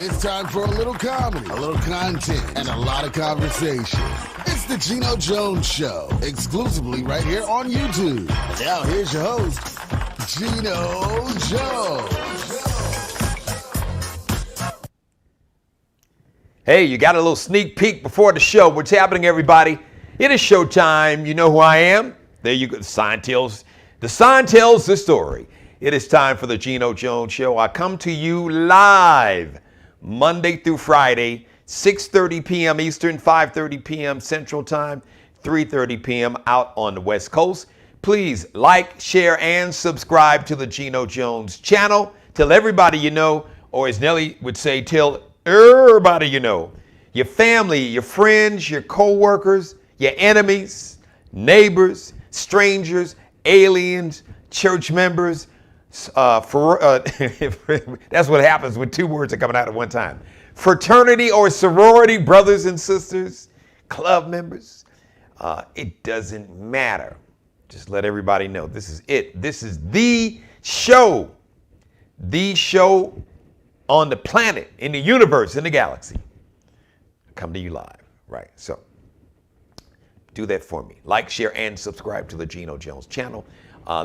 It's time for a little comedy, a little content, and a lot of conversation. It's the Geno Jones Show, exclusively right here on YouTube. Now here's your host, Geno Jones. Hey, you got a little sneak peek before the show. What's happening, everybody? It is showtime. You know who I am. There you go. The sign tells the story. It is time for the Geno Jones Show. I come to you live Monday through Friday, 6:30 p.m. Eastern, 5:30 p.m. Central Time, 3:30 p.m. out on the West Coast. Please like, share, and subscribe to the Geno Jones channel. Tell everybody you know, or as Nelly would say, tell everybody you know. Your family, your friends, your co-workers, your enemies, neighbors, strangers, aliens, church members. That's what happens when two words are coming out at one time. Fraternity or sorority, brothers and sisters, club members. It doesn't matter. Just let everybody know this is it. This is the show on the planet, in the universe, in the galaxy. Come to you live, right? So do that for me. Like, share, and subscribe to the Geno Jones channel.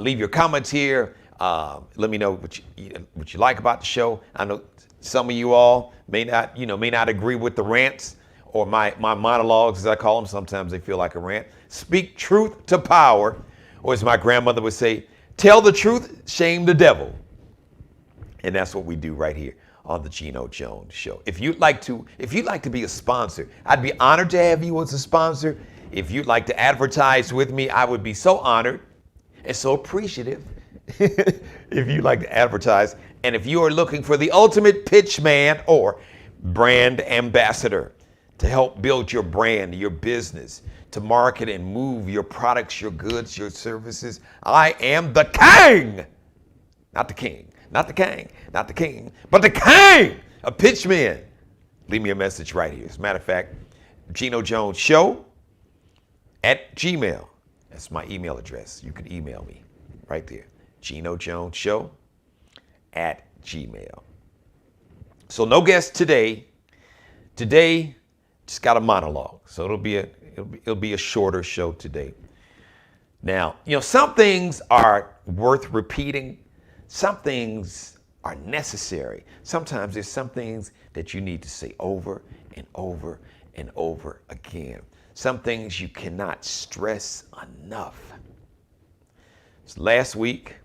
Leave your comments here. Let me know what you like about the show. I know some of you all may not agree with the rants or my monologues, as I call them. Sometimes they feel like a rant. Speak truth to power, or as my grandmother would say, tell the truth, shame the devil. And that's what we do right here on the Geno Jones Show. If you'd like to be a sponsor, I'd be honored to have you as a sponsor. If you'd like to advertise with me, I would be so honored and so appreciative if you'd like to advertise. And if you are looking for the ultimate pitch man or brand ambassador to help build your brand, your business, to market and move your products, your goods, your services, I am the king, not the king, not the king, not the king, but the king of pitch men. Leave me a message right here. As a matter of fact, Geno Jones Show at Gmail. That's my email address. You can email me right there. Geno Jones Show at Gmail. So no guest today. Today, just got a monologue. So it'll be a shorter show today. Now, some things are worth repeating. Some things are necessary. Sometimes there's some things that you need to say over and over and over again. Some things you cannot stress enough. So last week,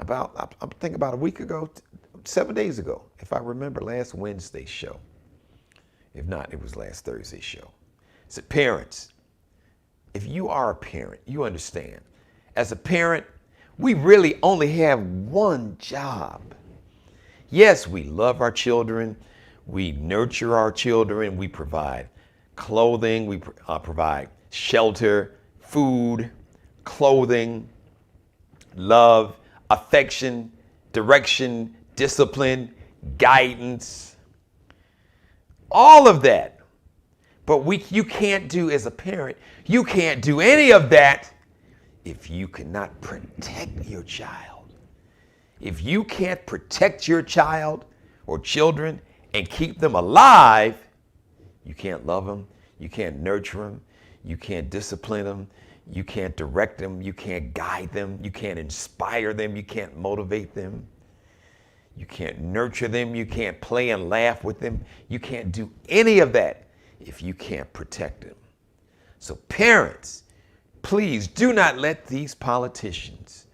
I think about a week ago, 7 days ago, if I remember, last Wednesday's show. If not, it was last Thursday's show. So parents, if you are a parent, you understand. As a parent, we really only have one job. Yes, we love our children. We nurture our children. We provide clothing. We provide shelter, food, clothing, love, affection, direction, discipline, guidance, all of that. But you can't do, as a parent, you can't do any of that if you cannot protect your child. If you can't protect your child or children and keep them alive, you can't love them, you can't nurture them, you can't discipline them, you can't direct them, you can't guide them, you can't inspire them, you can't motivate them, you can't nurture them, you can't play and laugh with them, you can't do any of that if you can't protect them. So parents, please do not let these politicians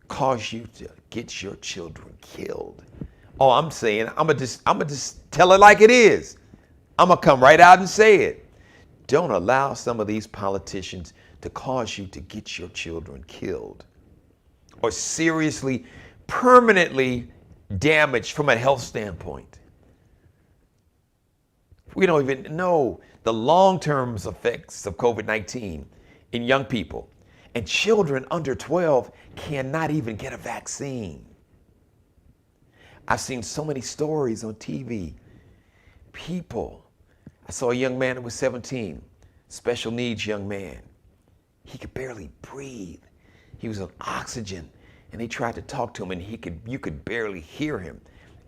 cause you to get your children killed. Oh, I'm saying, I'm gonna just tell it like it is. I'm gonna come right out and say it. Don't allow some of these politicians to cause you to get your children killed or seriously, permanently damaged from a health standpoint. We don't even know the long-term effects of COVID-19 in young people. And children under 12 cannot even get a vaccine. I've seen so many stories on TV. I saw a young man that was 17, special needs young man. He could barely breathe. He was on oxygen, and they tried to talk to him, and you could barely hear him.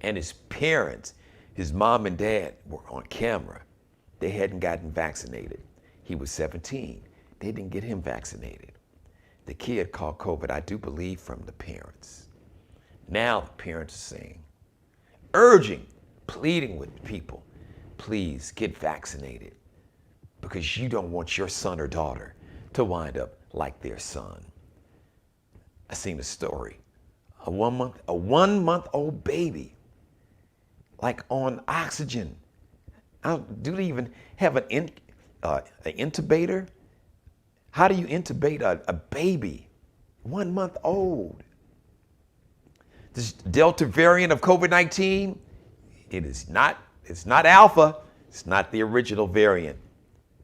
and his parents, his mom and dad, were on camera. They hadn't gotten vaccinated. He was 17. They didn't get him vaccinated. The kid caught COVID, I do believe, from the parents. Now the parents are saying, urging, pleading with people, please get vaccinated because you don't want your son or daughter to wind up like their son. I seen a story, a one month old baby, like on oxygen. Do they even have an intubator? How do you intubate a baby, 1 month old? This Delta variant of COVID-19, it's not Alpha. It's not the original variant.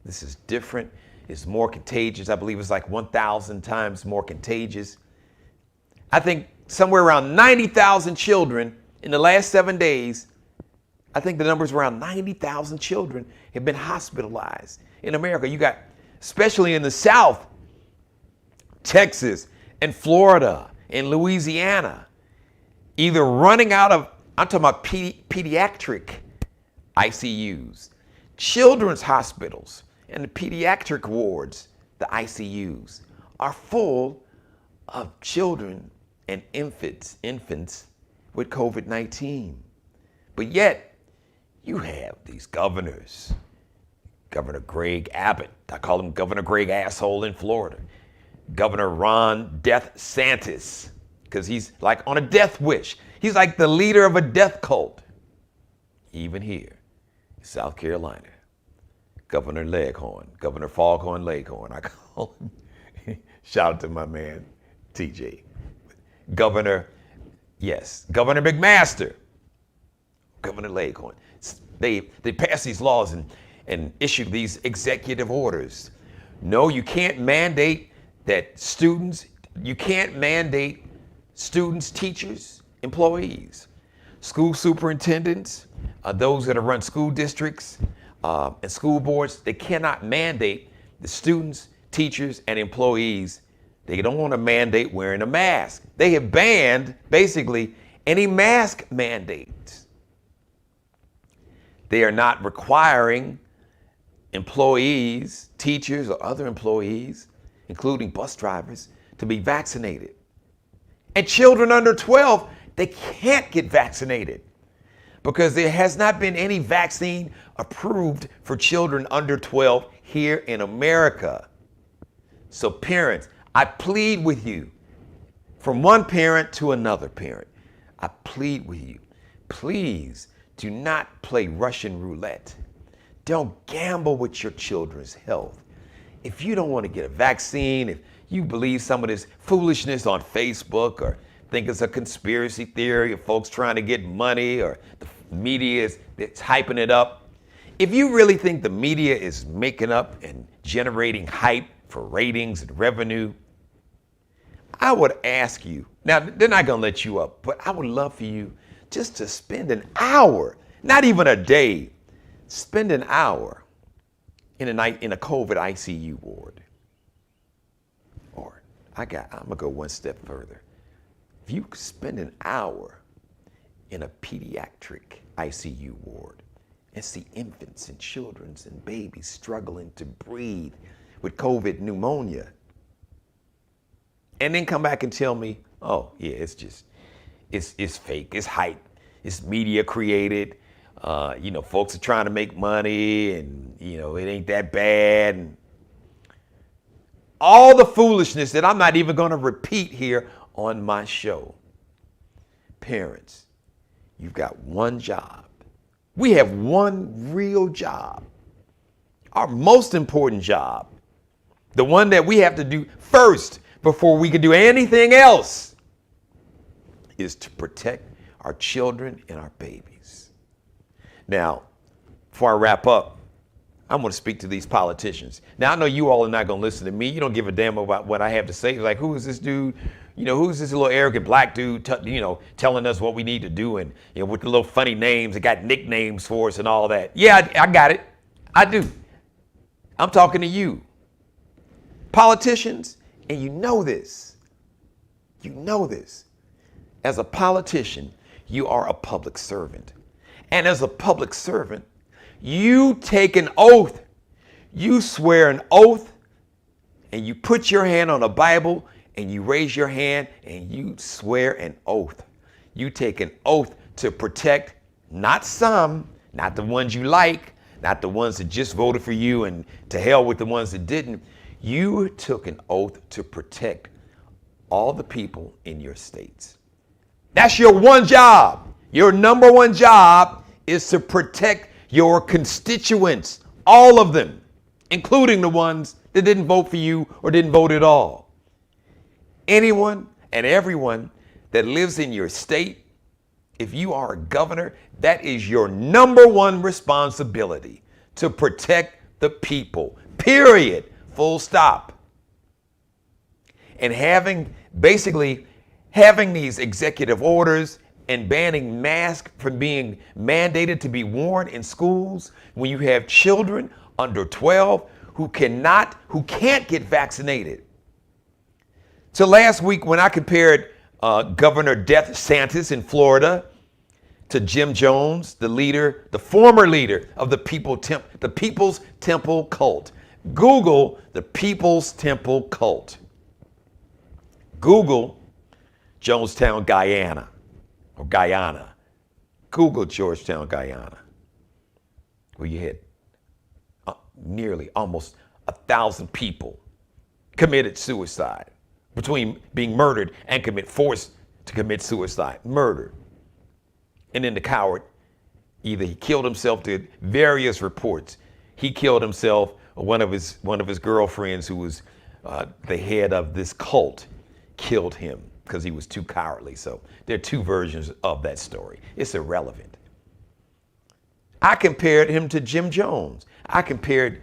This is different. It's more contagious. I believe it's like 1,000 times more contagious. I think somewhere around 90,000 children in the last 7 days, I think the number's around 90,000 children have been hospitalized in America. You got, especially in the South, Texas and Florida and Louisiana, either running out of, I'm talking about pediatric ICUs, children's hospitals, and the pediatric wards, the ICUs, are full of children and infants with COVID-19. But yet, you have these governors, Governor Greg Abbott, I call him Governor Greg Asshole in Florida, Governor Ron Death Santis, because he's like on a death wish. He's like the leader of a death cult. Even here, South Carolina, Governor Leghorn, Governor Foghorn Leghorn, I call him. Shout out to my man, TJ. Governor McMaster, Governor Leghorn. They pass these laws and issue these executive orders. No, you can't mandate that students, teachers, employees, school superintendents, those that run school districts and school boards, they cannot mandate the students, teachers, and employees. They don't want to mandate wearing a mask. They have banned, basically, any mask mandates. They are not requiring employees, teachers, or other employees, including bus drivers, to be vaccinated. And children under 12, they can't get vaccinated because there has not been any vaccine approved for children under 12 here in America. So parents, I plead with you, from one parent to another parent, I plead with you, please do not play Russian roulette. Don't gamble with your children's health. If you don't want to get a vaccine, if you believe some of this foolishness on Facebook or think it's a conspiracy theory of folks trying to get money or the media that's hyping it up, if you really think the media is making up and generating hype for ratings and revenue, I would ask you, now they're not gonna let you up, but I would love for you just to spend an hour, not even a day, spend an hour in a night in a COVID ICU ward. Or I'm gonna go one step further. If you spend an hour in a pediatric ICU ward and see infants and children and babies struggling to breathe with COVID pneumonia, and then come back and tell me, oh yeah, it's fake, it's hype, it's media created, folks are trying to make money and it ain't that bad. And all the foolishness that I'm not even gonna repeat here on my show. Parents, you've got one job. We have one real job. Our most important job, the one that we have to do first before we can do anything else, is to protect our children and our babies. Now, before I wrap up, I'm going to speak to these politicians. Now, I know you all are not going to listen to me. You don't give a damn about what I have to say. Like, who is this dude? Who's this little arrogant black dude, telling us what we need to do and, with the little funny names, they got nicknames for us and all that. Yeah, I got it. I do. I'm talking to you. Politicians, and you know this. As a politician, you are a public servant. And as a public servant, you take an oath. You swear an oath, and you put your hand on a Bible, and you raise your hand, and you swear an oath. You take an oath to protect not some, not the ones you like, not the ones that just voted for you, and to hell with the ones that didn't. You took an oath to protect all the people in your states. That's your one job. Your number one job is to protect your constituents, all of them, including the ones that didn't vote for you or didn't vote at all. Anyone and everyone that lives in your state, if you are a governor, that is your number one responsibility, to protect the people, period, full stop. And having these executive orders and banning masks from being mandated to be worn in schools when you have children under 12 who can't get vaccinated. So last week when I compared Governor DeSantis in Florida to Jim Jones, the former leader of the People's Temple cult. Google the People's Temple cult. Google Jonestown, Guyana. Google Georgetown, Guyana, where you had nearly almost 1,000 people committed suicide between being murdered and forced to commit suicide, murdered. And then the coward, either he killed himself, to various reports. He killed himself, or one of his girlfriends, who was the head of this cult, killed him because he was too cowardly. So there are two versions of that story. It's irrelevant. I compared him to Jim Jones. I compared,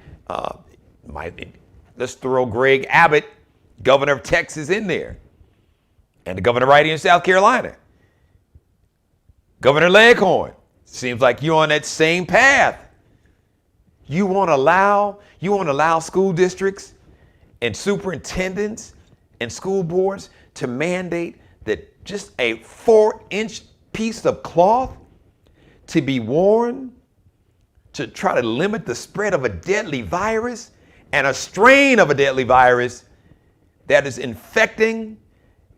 let's throw Greg Abbott, governor of Texas, in there, and the governor right here in South Carolina. Governor Leghorn, seems like you're on that same path. You want to allow school districts and superintendents and school boards to mandate that just a 4-inch piece of cloth to be worn to try to limit the spread of a deadly virus, and a strain of a deadly virus that is infecting,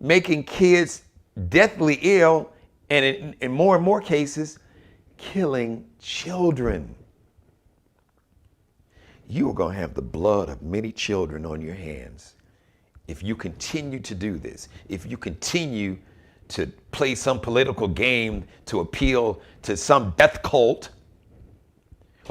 making kids deathly ill, and in more and more cases, killing children. You are going to have the blood of many children on your hands if you continue to do this, if you continue to play some political game to appeal to some death cult.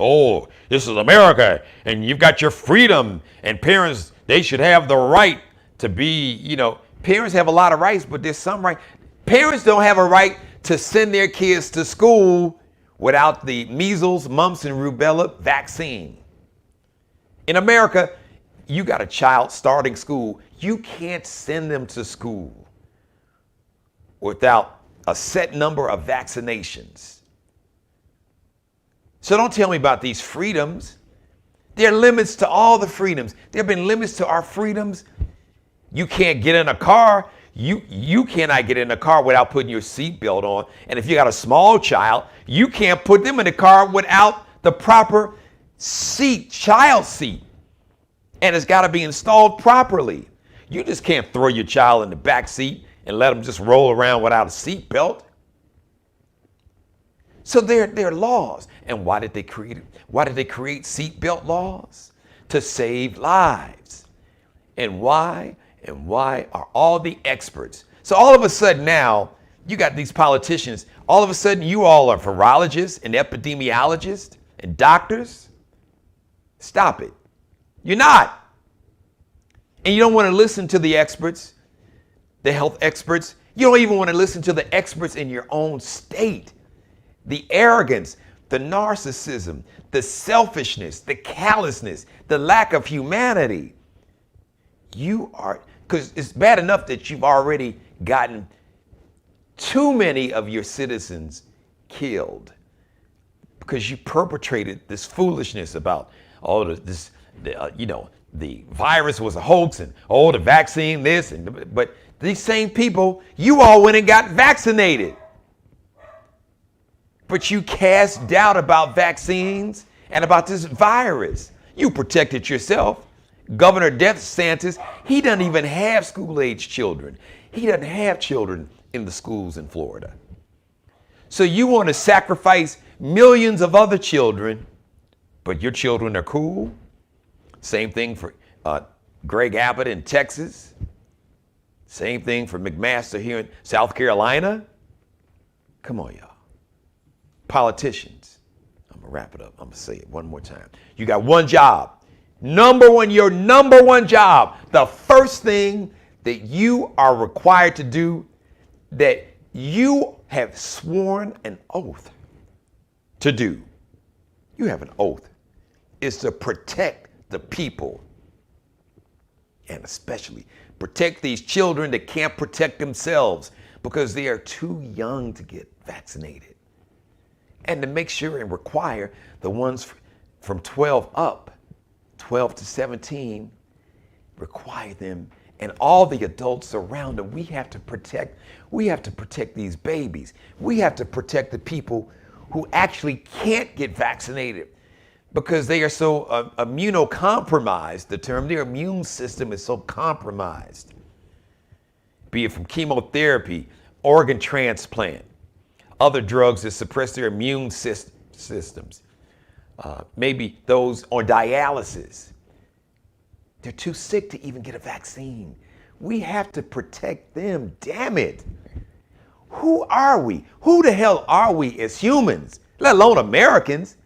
Oh, this is America, and you've got your freedom, and parents, they should have the right to be, parents have a lot of rights, but there's some right. Parents don't have a right to send their kids to school without the measles, mumps, and rubella vaccine. In America, you got a child starting school. You can't send them to school without a set number of vaccinations. So don't tell me about these freedoms. There are limits to all the freedoms. There have been limits to our freedoms. You can't get in a car. You cannot get in a car without putting your seatbelt on. And if you got a small child, you can't put them in the car without the proper child seat. And it's got to be installed properly. You just can't throw your child in the back seat and let them just roll around without a seatbelt. So there are laws. And why did they create seatbelt laws? To save lives. And why are all the experts? So all of a sudden now, you got these politicians, all of a sudden you all are virologists and epidemiologists and doctors. Stop it. You're not. And you don't want to listen to the experts, the health experts. You don't even want to listen to the experts in your own state. The arrogance, the narcissism, the selfishness, the callousness, the lack of humanity. Because it's bad enough that you've already gotten too many of your citizens killed because you perpetrated this foolishness about the virus was a hoax, and the vaccine this, but these same people, you all went and got vaccinated. But you cast doubt about vaccines and about this virus. You protected yourself. Governor DeSantis, he doesn't even have school-age children. He doesn't have children in the schools in Florida. So you want to sacrifice millions of other children, but your children are cool? Same thing for Greg Abbott in Texas. Same thing for McMaster here in South Carolina. Come on, y'all. Politicians. I'm going to wrap it up. I'm going to say it one more time. You got one job. Your number one job. The first thing that you are required to do, that you have sworn an oath to do. You have an oath. Is to protect the people. And especially protect these children that can't protect themselves because they are too young to get vaccinated. And to make sure and require the ones from 12 up, 12 to 17, require them and all the adults around them. We have to protect these babies. We have to protect the people who actually can't get vaccinated because they are so immunocompromised. The term, their immune system is so compromised. Be it from chemotherapy, organ transplant, other drugs that suppress their immune systems. Maybe those on dialysis. They're too sick to even get a vaccine. We have to protect them, damn it. Who are we? Who the hell are we as humans, let alone Americans?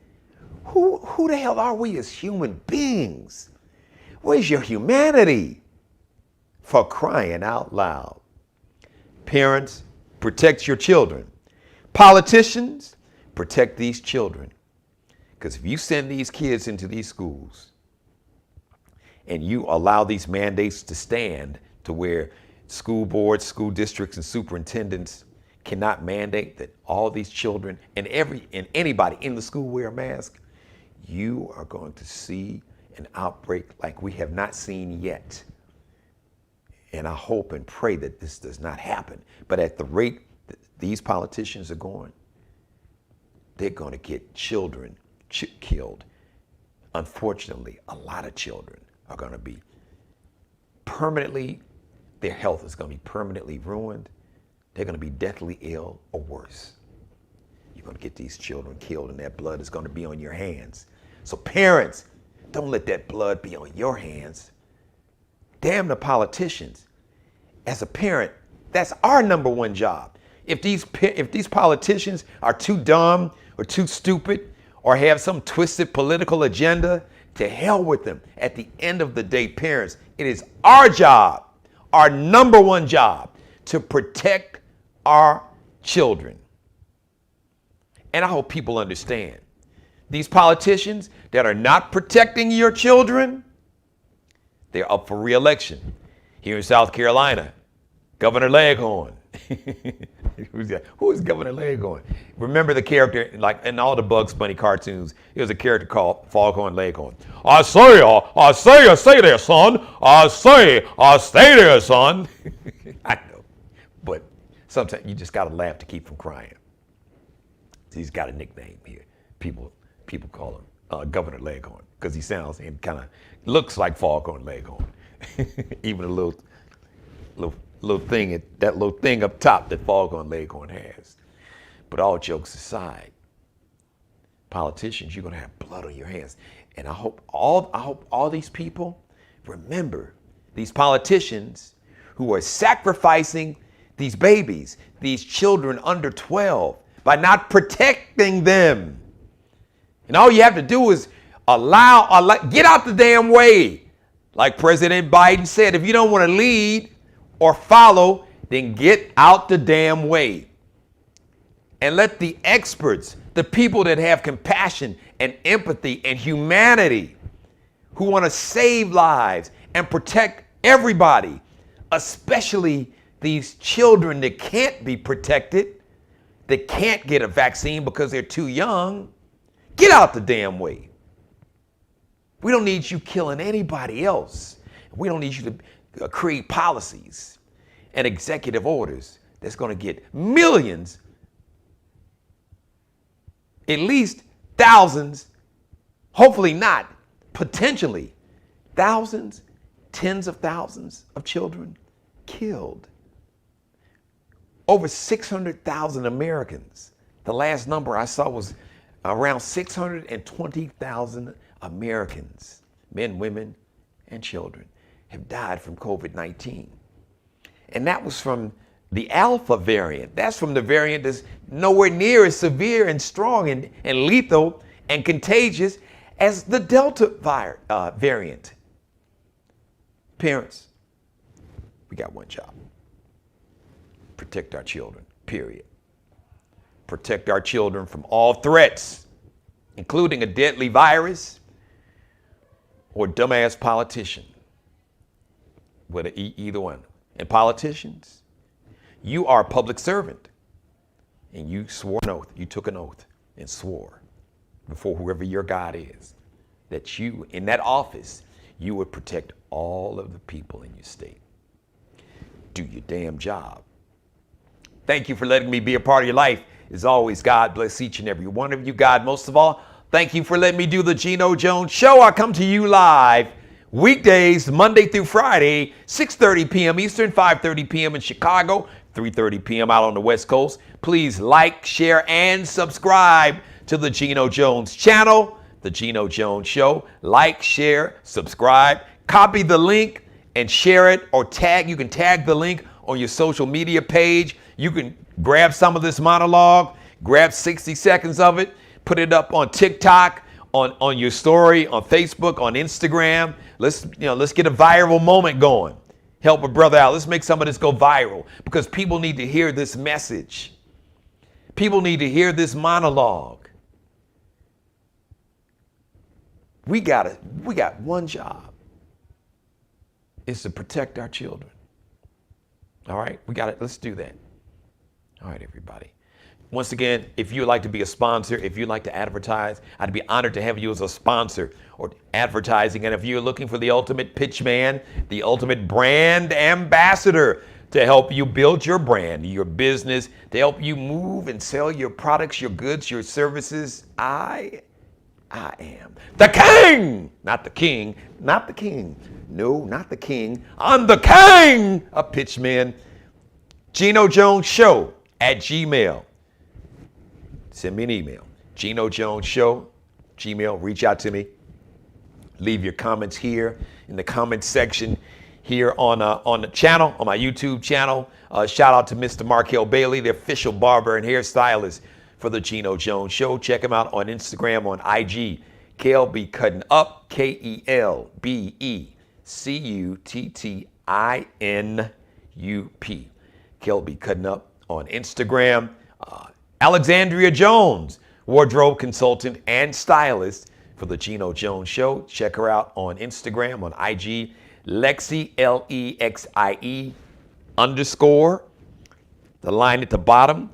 Who the hell are we as human beings? Where's your humanity? For crying out loud. Parents, protect your children. Politicians, protect these children. Because if you send these kids into these schools and you allow these mandates to stand to where school boards, school districts, and superintendents cannot mandate that all these children and anybody in the school wear a mask, you are going to see an outbreak like we have not seen yet. And I hope and pray that this does not happen. But at the rate that these politicians are going, they're going to get children killed. Unfortunately, a lot of children are going to be permanently, their health is going to be permanently ruined. They're going to be deathly ill or worse. You're going to get these children killed and that blood is going to be on your hands. So parents, don't let that blood be on your hands. Damn the politicians. As a parent, that's our number one job. If these politicians are too dumb or too stupid or have some twisted political agenda, to hell with them. At the end of the day, parents, it is our job, our number one job, to protect our children. And I hope people understand. These politicians that are not protecting your children, they're up for re-election. Here in South Carolina, Governor Leghorn. Who is Governor Leghorn? Remember the character, like in all the Bugs Bunny cartoons, there was a character called Foghorn Leghorn. I say there, son. I stay there, son. I know, but sometimes you just got to laugh to keep from crying. He's got a nickname here. People call him Governor Leghorn because he sounds and kind of looks like Foghorn Leghorn. Even a little thing, that little thing up top that Foghorn Leghorn has. But all jokes aside, politicians, you're gonna have blood on your hands. And I hope all these people remember these politicians who are sacrificing these babies, these children under 12, by not protecting them. And all you have to do is get out the damn way. Like President Biden said, if you don't want to lead or follow, then get out the damn way. And let the experts, the people that have compassion and empathy and humanity, who want to save lives and protect everybody, especially these children that can't be protected, that can't get a vaccine because they're too young, get out the damn way. We don't need you killing anybody else. We don't need you to create policies and executive orders that's going to get millions at least thousands, hopefully not, potentially thousands, tens of thousands of children killed. Over 600,000 Americans. The last number I saw was around 620,000 Americans, men, women, and children, have died from COVID-19. And that was from the Alpha variant. That's from the variant that's nowhere near as severe and strong and lethal and contagious as the Delta variant. Parents, we got one job. Protect our children, period. Protect our children from all threats, including a deadly virus or dumbass politician. Either one. And politicians, you are a public servant. And you swore an oath. You took an oath and swore before whoever your God is that you, in that office, you would protect all of the people in your state. Do your damn job. Thank you for letting me be a part of your life. As always, God bless each and every one of you. God, most of all, thank you for letting me do the Geno Jones Show. I come to you live weekdays, Monday through Friday, 6:30 p.m. Eastern, 5:30 p.m. in Chicago, 3:30 p.m. out on the West Coast. Please like, share, and subscribe to the Geno Jones channel, the Geno Jones Show. Like, share, subscribe, copy the link and share it, or tag. You can tag the link on your social media page. You can grab some of this monologue, grab 60 seconds of it, put it up on TikTok, on your story, on Facebook, on Instagram. Let's get a viral moment going. Help a brother out. Let's make some of this go viral because people need to hear this message. People need to hear this monologue. We got one job. It's to protect our children. All right, we got it. Let's do that. All right, everybody. Once again, if you'd like to be a sponsor, if you'd like to advertise, I'd be honored to have you as a sponsor or advertising. And if you're looking for the ultimate pitch man, the ultimate brand ambassador to help you build your brand, your business, to help you move and sell your products, your goods, your services, I am the king, not the king, not the king. No, not the king. I'm the king of pitchmen. Geno Jones Show at Gmail. Send me an email. Geno Jones Show, Gmail. Reach out to me. Leave your comments here in the comments section here on the channel, on my YouTube channel. Shout out to Mr. Markel Bailey, the official barber and hairstylist for the Geno Jones Show. Check him out on Instagram, on IG. KLB Cutting Up, KELBECUTTINUP. KLB Cutting Up on Instagram. Alexandria Jones, wardrobe consultant and stylist for the Geno Jones Show. Check her out on Instagram, on IG. Lexie, LEXIE _ the line at the bottom.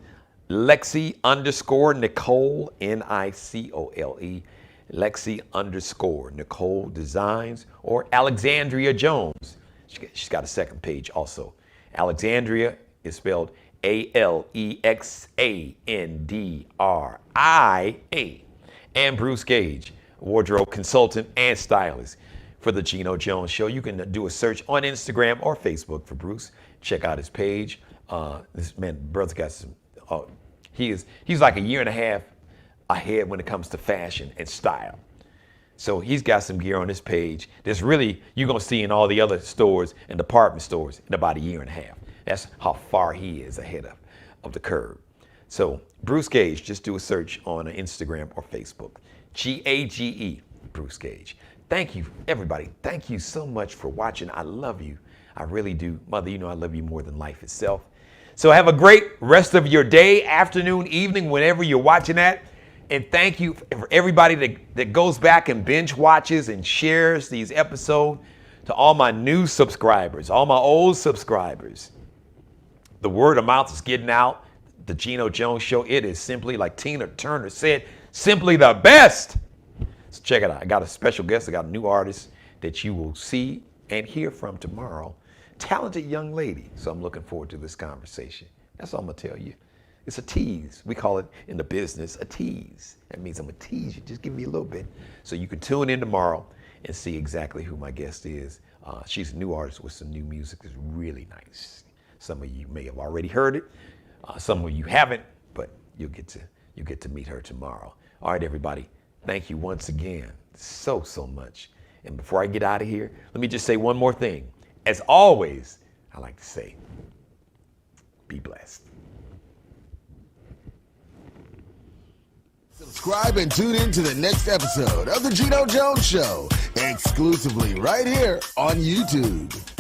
Lexie _ Nicole, NICOLE. Lexie _ Nicole Designs, or Alexandria Jones. She's got a second page also. Alexandria is spelled ALEXANDRIA. And Bruce Gage, wardrobe consultant and stylist for the Geno Jones Show. You can do a search on Instagram or Facebook for Bruce. Check out his page. This man, brother's got some. He's like a year and a half ahead when it comes to fashion and style. So he's got some gear on his page that's really you're gonna see in all the other stores and department stores in about a year and a half. That's how far he is ahead of the curve. So Bruce Gage, just do a search on Instagram or Facebook. GAGE, Bruce Gage. Thank you, everybody. Thank you so much for watching. I love you. I really do. Mother, you know I love you more than life itself. So have a great rest of your day, afternoon, evening, whenever you're watching that. And thank you for everybody that goes back and binge watches and shares these episodes. To all my new subscribers, all my old subscribers. The word of mouth is getting out. The Geno Jones Show, it is simply, like Tina Turner said, simply the best. So check it out. I got a special guest. I got a new artist that you will see and hear from tomorrow. Talented young lady. So I'm looking forward to this conversation. That's all I'm going to tell you. It's a tease. We call it in the business a tease. That means I'm going to tease you. Just give me a little bit. So you can tune in tomorrow and see exactly who my guest is. She's a new artist with some new music. It's really nice. Some of you may have already heard it. Some of you haven't, but you'll get to meet her tomorrow. All right, everybody. Thank you once again so much. And before I get out of here, let me just say one more thing. As always, I like to say, be blessed. Subscribe and tune in to the next episode of The Geno Jones Show, exclusively right here on YouTube.